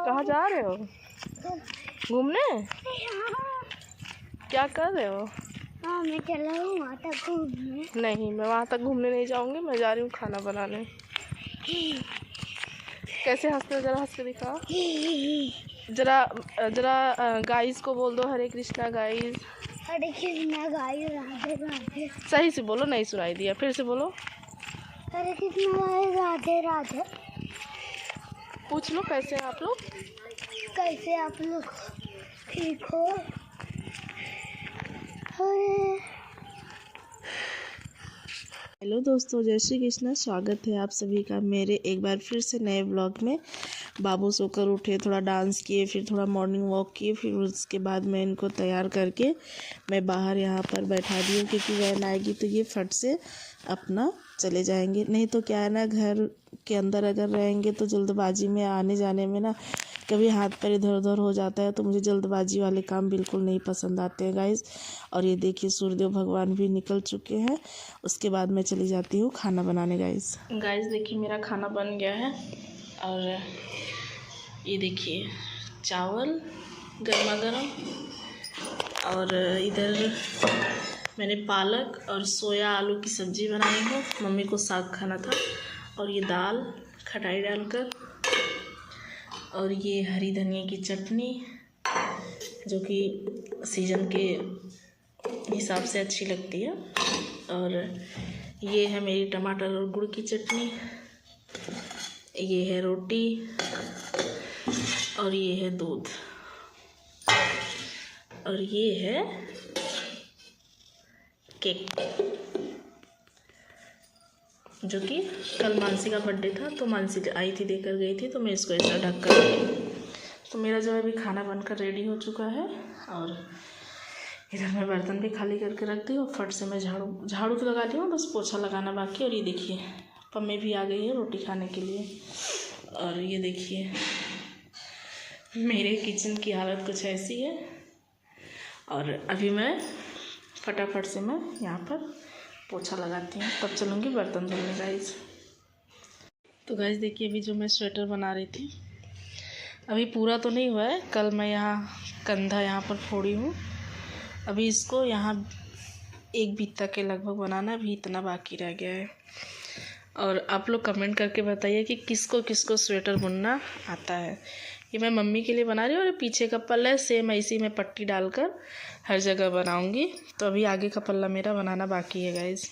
कहाँ जा रहे हो? घूमने? क्या कर रहे हो? मैं चला हूँ वहाँ तक घूमने। नहीं, मैं वहाँ तक घूमने नहीं जाऊँगी, मैं जा रही हूँ खाना बनाने। कैसे हंसते हो? जरा हंस के दिखाओ। जरा जरा गाइस को बोल दो हरे कृष्णा गाइस। हरे कृष्णा गाइस, राधे राधे। सही से बोलो, नहीं सुनाई दिया, फिर से बोलो। हरे कृष्णा गाइस, राधे राधे। पूछ लो कैसे हैं आप लोग? कैसे आप लोग? ठीक हो? हेलो दोस्तों, जय श्री कृष्ण। स्वागत है आप सभी का मेरे एक बार फिर से नए ब्लॉग में। बाबू सोकर उठे, थोड़ा डांस किए, फिर थोड़ा मॉर्निंग वॉक किए, फिर उसके बाद मैं इनको तैयार करके मैं बाहर यहाँ पर बैठा दी हूँ, क्योंकि वैन आएगी तो ये फट से अपना चले जाएंगे। नहीं तो क्या है ना, घर के अंदर अगर रहेंगे तो जल्दबाजी में आने जाने में ना कभी हाथ पैर इधर उधर हो जाता है, तो मुझे जल्दबाजी वाले काम बिल्कुल नहीं पसंद आते हैं गाइस। और ये देखिए सूर्यदेव भगवान भी निकल चुके हैं। उसके बाद मैं चली जाती हूँ खाना बनाने गाइस। देखिए मेरा खाना बन गया है, और ये देखिए चावल गर्मा गर्म, और इधर मैंने पालक और सोया आलू की सब्ज़ी बनाई है। मम्मी को साग खाना था। और ये दाल खटाई डालकर, और ये हरी धनिया की चटनी जो कि सीज़न के हिसाब से अच्छी लगती है। और ये है मेरी टमाटर और गुड़ की चटनी। ये है रोटी, और ये है दूध, और ये है केक, जो कि कल मानसी का बर्थडे था, तो मानसी आई थी, देकर गई थी, तो मैं इसको ऐसा ढक कर। तो मेरा जो है अभी खाना बनकर रेडी हो चुका है, और इधर मैं बर्तन भी खाली करके रख दी, और फट से मैं झाड़ू तो लगा दी हूँ, बस पोछा लगाना बाकी। और ये देखिए पम्मे भी आ गई है रोटी खाने के लिए। और ये देखिए मेरे किचन की हालत कुछ ऐसी है, और अभी मैं फटाफट से मैं यहाँ पर पोछा लगाती हूँ, तब चलूँगी बर्तन धोने गाइस। तो गाइस देखिए अभी जो मैं स्वेटर बना रही थी, अभी पूरा तो नहीं हुआ है। कल मैं यहाँ कंधा यहाँ पर फोड़ी हूँ, अभी इसको यहाँ एक बित्ता के लगभग बनाना, अभी इतना बाकी रह गया है। और आप लोग कमेंट करके बताइए कि किसको किसको स्वेटर बुनना आता है। ये मैं मम्मी के लिए बना रही हूँ, और पीछे का पल्ला सेम ऐसी मैं पट्टी डालकर हर जगह बनाऊँगी। तो अभी आगे का पल्ला मेरा बनाना बाकी है गाइस।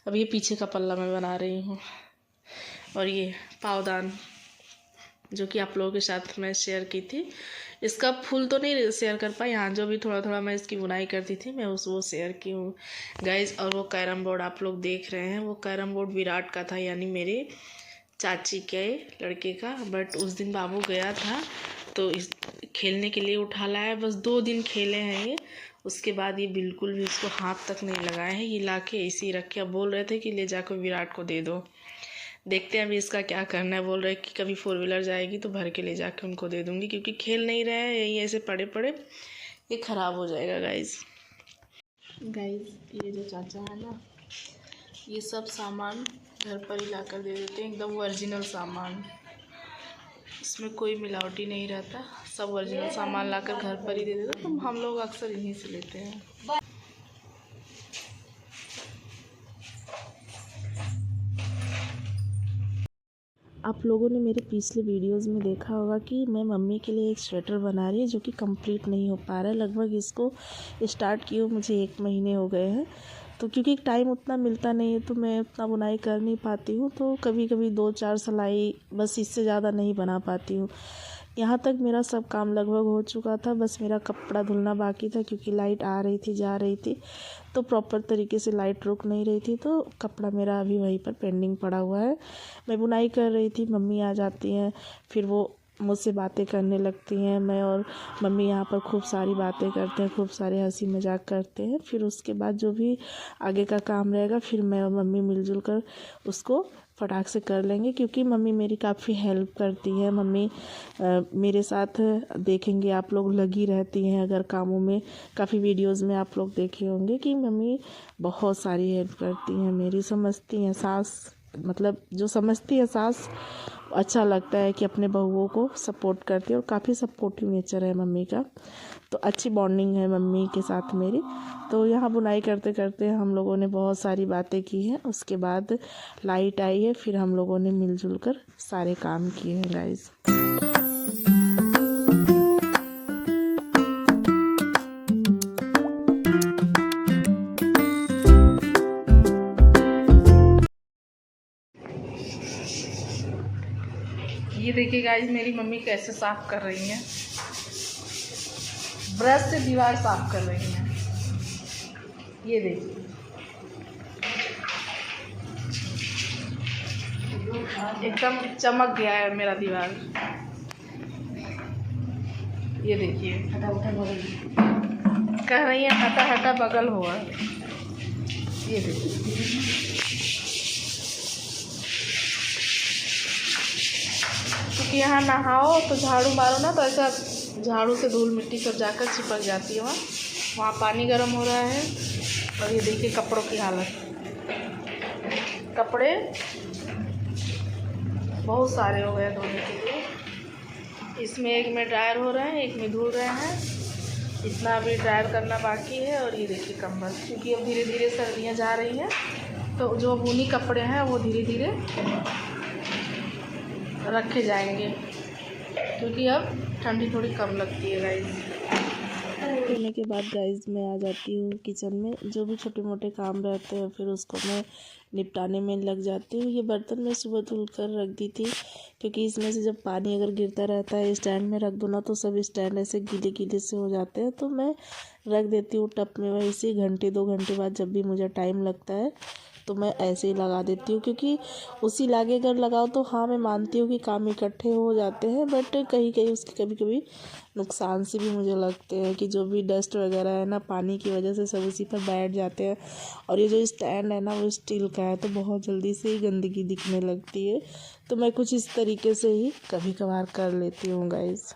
अब ये पीछे का पल्ला मैं बना रही हूँ। और ये पावदान जो कि आप लोगों के साथ मैं शेयर की थी, इसका फुल तो नहीं शेयर कर पाई, यहाँ जो भी थोड़ा थोड़ा मैं इसकी बुनाई करती थी मैं वो शेयर की हूँ गाइज। और वो कैरम बोर्ड आप लोग देख रहे हैं, वो कैरम बोर्ड विराट का था, यानी मेरे चाची के लड़के का। बट उस दिन बाबू गया था तो इस खेलने के लिए उठा लाया, बस 2 दिन खेले हैं ये, उसके बाद ये बिल्कुल भी इसको हाथ तक नहीं लगाए हैं। ये ला के ऐसे ही रखे, अब बोल रहे थे कि ले जाकर विराट को दे दो। देखते हैं अभी इसका क्या करना है। बोल रहे हैं कि कभी 4 व्हीलर जाएगी तो भर के ले जाके उनको दे दूँगी, क्योंकि खेल नहीं रहे हैं, यही ऐसे पड़े पड़े ये ख़राब हो जाएगा गाइज़। ये जो चाचा है ना, ये सब सामान घर पर ही ला कर दे देते हैं, एकदम ओरिजिनल सामान, इसमें कोई मिलावटी नहीं रहता, सब ओरिजिनल सामान लाकर घर पर ही दे देते, तो हम लोग अक्सर यहीं से लेते हैं। आप लोगों ने मेरे पिछले वीडियोस में देखा होगा कि मैं मम्मी के लिए एक स्वेटर बना रही है, जो कि कंप्लीट नहीं हो पा रहा है। लगभग इसको स्टार्ट किए मुझे 1 महीने हो गए हैं, तो क्योंकि टाइम उतना मिलता नहीं है तो मैं उतना बुनाई कर नहीं पाती हूँ, तो कभी कभी 2-4 सिलाई, बस इससे ज़्यादा नहीं बना पाती हूँ। यहाँ तक मेरा सब काम लगभग हो चुका था, बस मेरा कपड़ा धुलना बाकी था, क्योंकि लाइट आ रही थी जा रही थी, तो प्रॉपर तरीके से लाइट रुक नहीं रही थी, तो कपड़ा मेरा अभी वहीं पर पेंडिंग पड़ा हुआ है। मैं बुनाई कर रही थी, मम्मी आ जाती हैं, फिर वो मुझसे बातें करने लगती हैं। मैं और मम्मी यहाँ पर खूब सारी बातें करते हैं, खूब सारे हंसी मजाक करते हैं। फिर उसके बाद जो भी आगे का काम रहेगा फिर मैं और मम्मी मिलजुल कर उसको फटाक से कर लेंगे, क्योंकि मम्मी मेरी काफ़ी हेल्प करती है। मम्मी मेरे साथ देखेंगे आप लोग लगी रहती हैं अगर कामों में। काफ़ी वीडियोस में आप लोग देखे होंगे कि मम्मी बहुत सारी हेल्प करती हैं मेरी, समझती हैं सास, मतलब जो समझती है सास, अच्छा लगता है कि अपने बहुओं को सपोर्ट करती है। और काफ़ी सपोर्टिव नेचर है मम्मी का, तो अच्छी बॉन्डिंग है मम्मी के साथ मेरी। तो यहाँ बुनाई करते करते हम लोगों ने बहुत सारी बातें की हैं। उसके बाद लाइट आई है, फिर हम लोगों ने मिलजुल कर सारे काम किए हैं गाइस। ये देखिए गाइस मेरी मम्मी कैसे साफ कर रही हैं, ब्रश से दीवार साफ कर रही हैं। ये देखिए एकदम चमक गया है मेरा दीवार। ये देखिए हटा उठा बगल कह रही है, हटा हटा बगल हुआ। ये देखिए क्योंकि यहाँ नहाओ तो झाड़ू मारो ना, तो ऐसा झाड़ू से धूल मिट्टी सब जाकर चिपक जाती है। वहाँ पानी गर्म हो रहा है। और ये देखिए कपड़ों की हालत, कपड़े बहुत सारे हो गए धोने के लिए। इसमें एक में ड्रायर हो रहे हैं, एक में धुल रहे हैं, इतना अभी ड्रायर करना बाकी है। और ये देखिए कंबल, क्योंकि अब धीरे धीरे सर्दियाँ जा रही हैं तो जो बुनी कपड़े हैं वो धीरे धीरे रखे जाएंगे, क्योंकि अब ठंडी थोड़ी कम लगती है गाइस। धोने के बाद गाइस मैं आ जाती हूँ किचन में। जो भी छोटे मोटे काम रहते हैं फिर उसको मैं निपटाने में लग जाती हूँ। ये बर्तन मैं सुबह धुल कर रख दी थी, क्योंकि इसमें से जब पानी अगर गिरता रहता है स्टैंड में रख दो ना, तो सब स्टैंड ऐसे गीले गीले से हो जाते हैं। तो मैं रख देती हूँ टब में, वैसे घंटे 2 घंटे बाद जब भी मुझे टाइम लगता है तो मैं ऐसे ही लगा देती हूँ। क्योंकि उसी लागे अगर लगाओ तो हाँ मैं मानती हूँ कि काम इकट्ठे हो जाते हैं, बट कहीं कहीं उसके कभी कभी नुकसान से भी मुझे लगते हैं कि जो भी डस्ट वगैरह है ना, पानी की वजह से सब उसी पर बैठ जाते हैं। और ये जो स्टैंड है ना वो स्टील का है, तो बहुत जल्दी से ही गंदगी दिखने लगती है। तो मैं कुछ इस तरीके से ही कभी कभार कर लेती हूँ गाइस।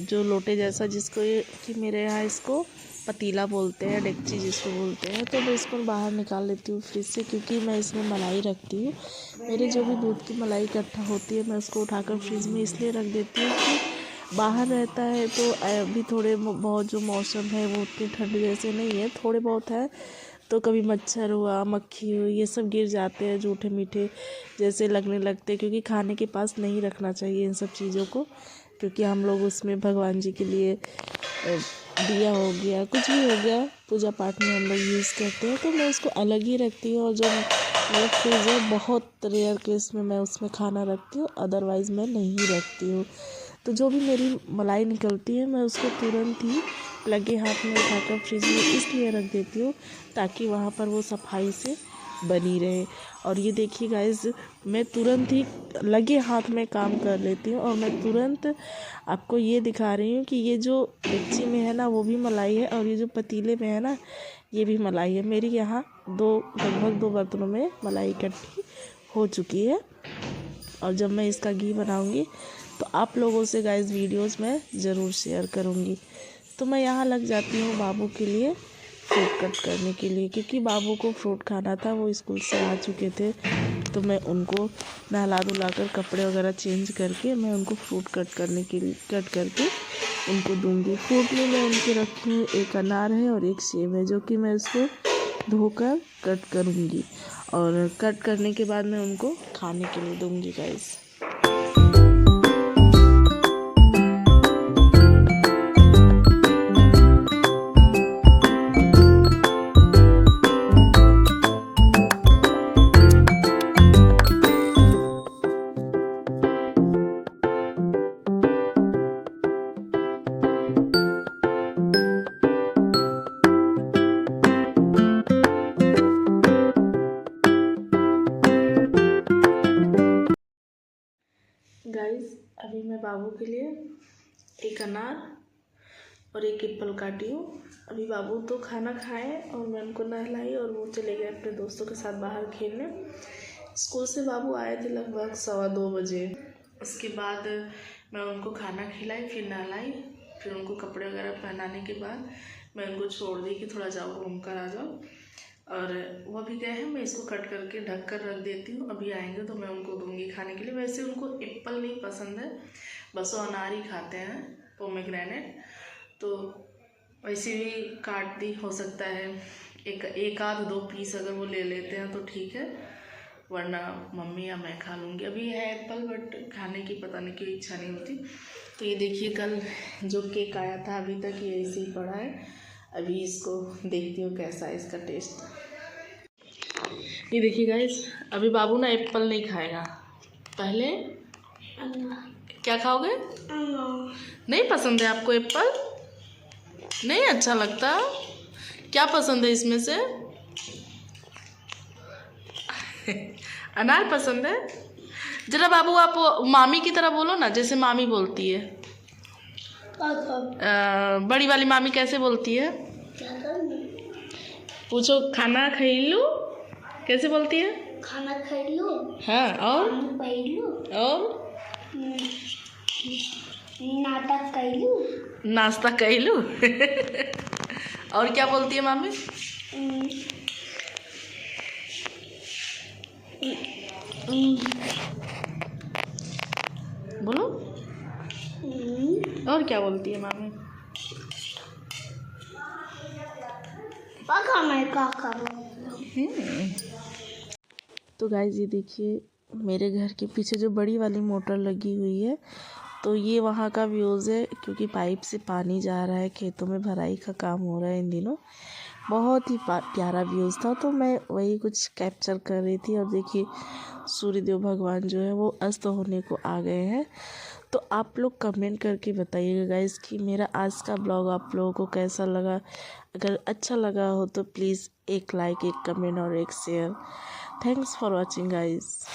जो लोटे जैसा, जिसको कि मेरे यहाँ इसको पतीला बोलते हैं, डेगची जिसको बोलते हैं, तो मैं इसको बाहर निकाल लेती हूँ फ्रिज से, क्योंकि मैं इसमें मलाई रखती हूँ। मेरे जो भी दूध की मलाई इकट्ठा होती है मैं उसको उठाकर फ्रिज में इसलिए रख देती हूँ कि बाहर रहता है तो अभी थोड़े बहुत जो मौसम है वो उतनी ठंड जैसे नहीं है, थोड़े बहुत है, तो कभी मच्छर हुआ, मक्खी हुई, ये सब गिर जाते हैं, जूठे मीठे जैसे लगने लगते हैं। क्योंकि खाने के पास नहीं रखना चाहिए इन सब चीज़ों को, क्योंकि हम लोग उसमें भगवान जी के लिए दिया हो गया, कुछ भी हो गया, पूजा पाठ में हम लोग यूज़ करते हैं, तो मैं उसको अलग ही रखती हूँ। और जो मेरा फ्रिज है बहुत रेयर केस में मैं उसमें खाना रखती हूँ, अदरवाइज़ मैं नहीं रखती हूँ। तो जो भी मेरी मलाई निकलती है मैं उसको तुरंत ही लगे हाथ में उठाकर फ्रिज में इसलिए रख देती हूँ ताकि वहाँ पर वो सफाई से बनी रहे। और ये देखिए गाइस, मैं तुरंत ही लगे हाथ में काम कर लेती हूँ। और मैं तुरंत आपको ये दिखा रही हूँ कि ये जो डेगची में है ना वो भी मलाई है, और ये जो पतीले में है ना ये भी मलाई है। मेरी यहाँ लगभग 2 बर्तनों में मलाई इकट्ठी हो चुकी है। और जब मैं इसका घी बनाऊँगी तो आप लोगों से गाइस वीडियोस मैं ज़रूर शेयर करूँगी। तो मैं यहाँ लग जाती हूँ बाबू के लिए फ्रूट कट करने के लिए, क्योंकि बाबू को फ्रूट खाना था, वो स्कूल से आ चुके थे तो मैं उनको नहला धुला कर कपड़े वगैरह चेंज करके मैं उनको फ्रूट कट करके उनको दूंगी। फ्रूट में मैं उनके रखी हूँ, एक अनार है और एक सेब है, जो कि मैं इसको धोकर कट करूँगी और कट करने के बाद मैं उनको खाने के लिए दूंगी गाइस। गाइस अभी मैं बाबू के लिए एक अनार और एक एप्पल काटी हूँ। अभी बाबू तो खाना खाए और मैं उनको नहलाई और वो चले गए अपने दोस्तों के साथ बाहर खेलने। स्कूल से बाबू आए थे लगभग 2:15 बजे। उसके बाद मैं उनको खाना खिलाई, फिर नहलाई, फिर उनको कपड़े वगैरह पहनाने के बाद मैं उनको छोड़ दी कि थोड़ा जाओ घूम कर आ जाओ। और वो अभी गए हैं, मैं इसको कट करके ढक कर रख देती हूँ। अभी आएंगे तो मैं उनको दूंगी खाने के लिए। वैसे उनको एप्पल नहीं पसंद है, बस वो अनार ही खाते हैं, पोमेग्रेनेट। तो वैसे भी काट दी, हो सकता है एक आध 2 पीस अगर वो ले लेते हैं तो ठीक है, वरना मम्मी या मैं खा लूँगी। अभी है एप्पल, बट खाने की पता नहीं क्यों इच्छा नहीं होती। तो ये देखिए कल जो केक आया था अभी तक ये ऐसे ही पड़ा है। अभी इसको देखती हूँ कैसा है इसका टेस्ट। ये देखिए गाइस, अभी बाबू ना एप्पल नहीं खाएगा। पहले क्या खाओगे? नहीं पसंद है आपको एप्पल? नहीं अच्छा लगता? क्या पसंद है इसमें से? अनार पसंद है? जरा बाबू आप मामी की तरह बोलो ना, जैसे मामी बोलती है। बड़ी वाली मामी कैसे बोलती है? पूछो, खाना खइलू कैसे बोलती है? खाना खइलू। हाँ, और नाटक कइलू। नाश्ता कइलू। और क्या बोलती है मामी? बोलो, और क्या बोलती है मामी? तो गाइस ये देखिए मेरे घर के पीछे जो बड़ी वाली मोटर लगी हुई है, तो ये वहाँ का व्यूज़ है, क्योंकि पाइप से पानी जा रहा है, खेतों में भराई का काम हो रहा है इन दिनों। बहुत ही प्यारा व्यूज़ था, तो मैं वही कुछ कैप्चर कर रही थी। और देखिए सूर्यदेव भगवान जो है वो अस्त होने को आ गए हैं। तो आप लोग कमेंट करके बताइएगा गाइस कि मेरा आज का ब्लॉग आप लोगों को कैसा लगा। अगर अच्छा लगा हो तो प्लीज़ एक लाइक, एक कमेंट और एक share. Thanks for watching guys.